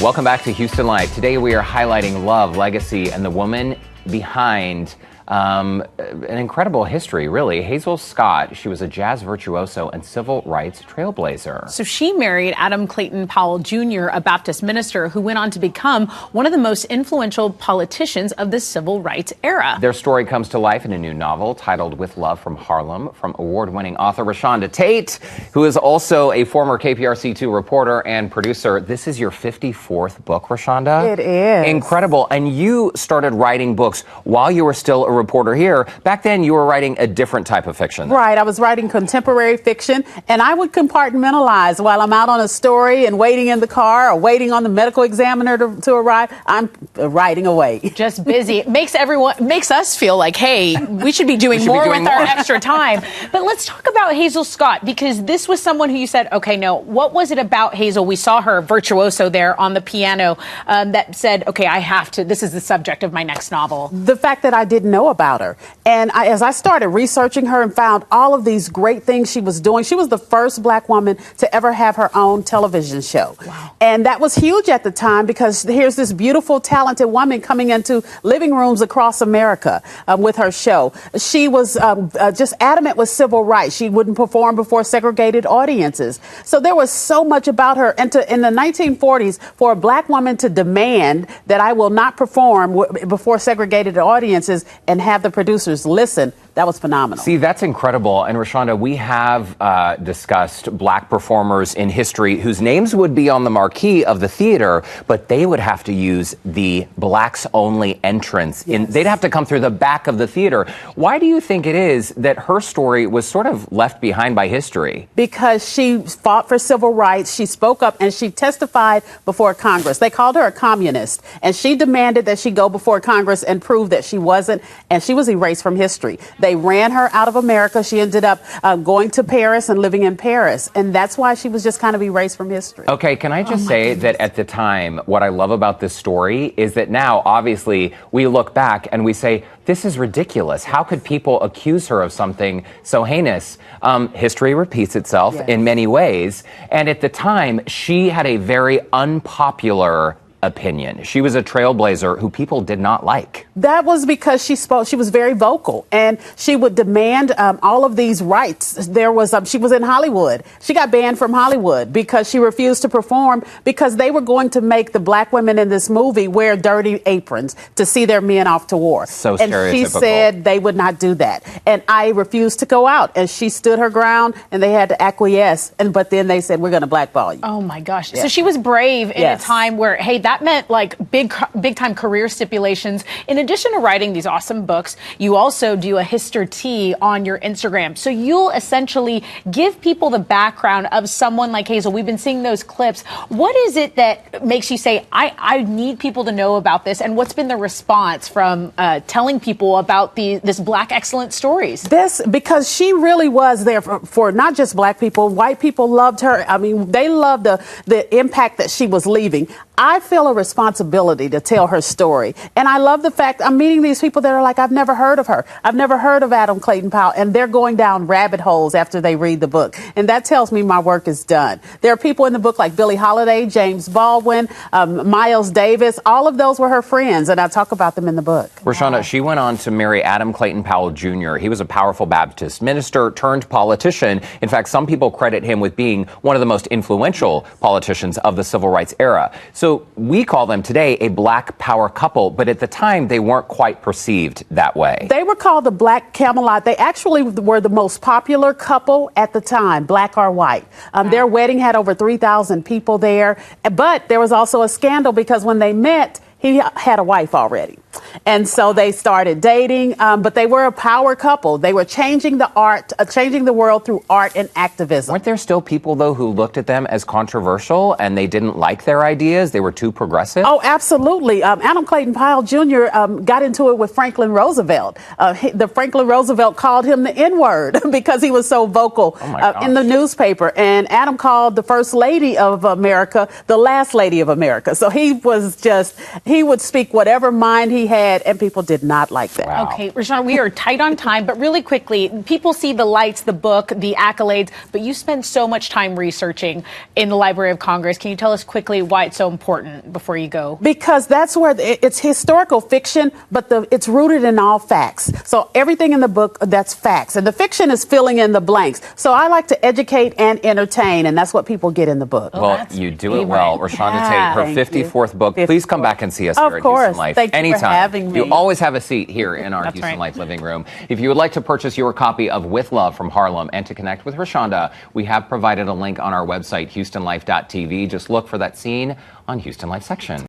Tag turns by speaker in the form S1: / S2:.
S1: Welcome back to Houston Life. Today we are highlighting love, legacy, and the woman behind an incredible history, really. Hazel Scott, she was a jazz virtuoso and civil rights trailblazer.
S2: So she married Adam Clayton Powell Jr., a Baptist minister who went on to become one of the most influential politicians of the civil rights era.
S1: Their story comes to life in a new novel titled With Love From Harlem from award-winning author ReShonda Tate, who is also a former KPRC-2 reporter and producer. This is your 54th book, ReShonda?
S3: It is.
S1: Incredible. And you started writing books while you were still a reporter here. Back then, you were writing a different type of fiction.
S3: Right. I was writing contemporary fiction, and I would compartmentalize while I'm out on a story and waiting in the car or waiting on the medical examiner to arrive. I'm writing away.
S2: Just busy. It makes us feel like, hey, we should be doing more with our extra time. But let's talk about Hazel Scott, because this was someone who you said, okay, no, what was it about Hazel? We saw her virtuoso there on the piano that said, okay, I have to, this is the subject of my next novel.
S3: The fact that I didn't know about her. And as I started researching her and found all of these great things she was doing, she was the first black woman to ever have her own television show.
S2: Wow.
S3: And that was huge at the time, because here's this beautiful, talented woman coming into living rooms across America with her show. She was just adamant with civil rights. She wouldn't perform before segregated audiences. So there was so much about her. And in the 1940s, for a black woman to demand that I will not perform before segregated audiences and have the producers listen, that was phenomenal.
S1: See, that's incredible. And ReShonda, we have discussed black performers in history whose names would be on the marquee of the theater, but they would have to use the blacks only entrance.
S3: Yes.
S1: They'd have to come through the back of the theater. Why do you think it is that her story was sort of left behind by history?
S3: Because she fought for civil rights, she spoke up, and she testified before Congress. They called her a communist, and she demanded that she go before Congress and prove that she wasn't, and she was erased from history. They ran her out of America. She ended up going to Paris and living in Paris. And that's why she was just kind of erased from history.
S1: Okay, can I just say that at the time, what I love about this story is that now, obviously, we look back and we say, this is ridiculous. How could people accuse her of something so heinous? History repeats itself in many ways. And at the time, she had a very unpopular opinion. She was a trailblazer who people did not like.
S3: That was because she was very vocal, and she would demand all of these rights. She was in Hollywood. She got banned from Hollywood because she refused to perform, because they were going to make the black women in this movie wear dirty aprons to see their men off to war.
S1: So
S3: and
S1: stereotypical.
S3: she said they would not do that. And I refused to go out, and she stood her ground, and they had to acquiesce. But then they said, we're going to blackball you.
S2: Oh my gosh.
S3: Yeah.
S2: So she was brave in a time where, hey, that meant like big time career stipulations. In addition to writing these awesome books, you also do a Hister Tea on your Instagram. So you'll essentially give people the background of someone like Hazel. We've been seeing those clips. What is it that makes you say, I need people to know about this? And what's been the response from telling people about this black excellence stories?
S3: Because she really was there for not just black people. White people loved her. I mean, they loved the impact that she was leaving. I feel a responsibility to tell her story. And I love the fact I'm meeting these people that are like, I've never heard of her. I've never heard of Adam Clayton Powell. And they're going down rabbit holes after they read the book. And that tells me my work is done. There are people in the book like Billie Holiday, James Baldwin, Miles Davis. All of those were her friends. And I talk about them in the book.
S1: ReShonda, she went on to marry Adam Clayton Powell Jr. He was a powerful Baptist minister turned politician. In fact, some people credit him with being one of the most influential politicians of the civil rights era. So we call them today a black power couple, but at the time they weren't quite perceived that way.
S3: They were called the Black Camelot. They actually were the most popular couple at the time, black or white. Their wedding had over 3,000 people there. But there was also a scandal because when they met, he had a wife already. And so they started dating, but they were a power couple. They were changing the world through art and activism.
S1: Weren't there still people, though, who looked at them as controversial and they didn't like their ideas? They were too progressive?
S3: Oh, absolutely. Adam Clayton Powell Jr. Got into it with Franklin Roosevelt. Franklin Roosevelt called him the N-word because he was so vocal in the newspaper. And Adam called the First Lady of America the last lady of America. So he he would speak whatever mind he had, and people did not like that.
S1: Wow.
S2: Okay, ReShonda, we are tight on time, but really quickly, people see the lights, the book, the accolades, but you spend so much time researching in the Library of Congress. Can you tell us quickly why it's so important before you go?
S3: Because that's where it's historical fiction, but it's rooted in all facts. So everything in the book, that's facts. And the fiction is filling in the blanks. So I like to educate and entertain, and that's what people get in the book.
S1: Well, you do it well. ReShonda Tate, her 54th book. Please come back and see us here at Houston Life.
S3: Thank you
S1: anytime.
S3: for having me.
S1: You always have a seat here in our Houston Life living room. If you would like to purchase your copy of With Love from Harlem and to connect with ReShonda, we have provided a link on our website, HoustonLife.tv. Just look for that scene on Houston Life section.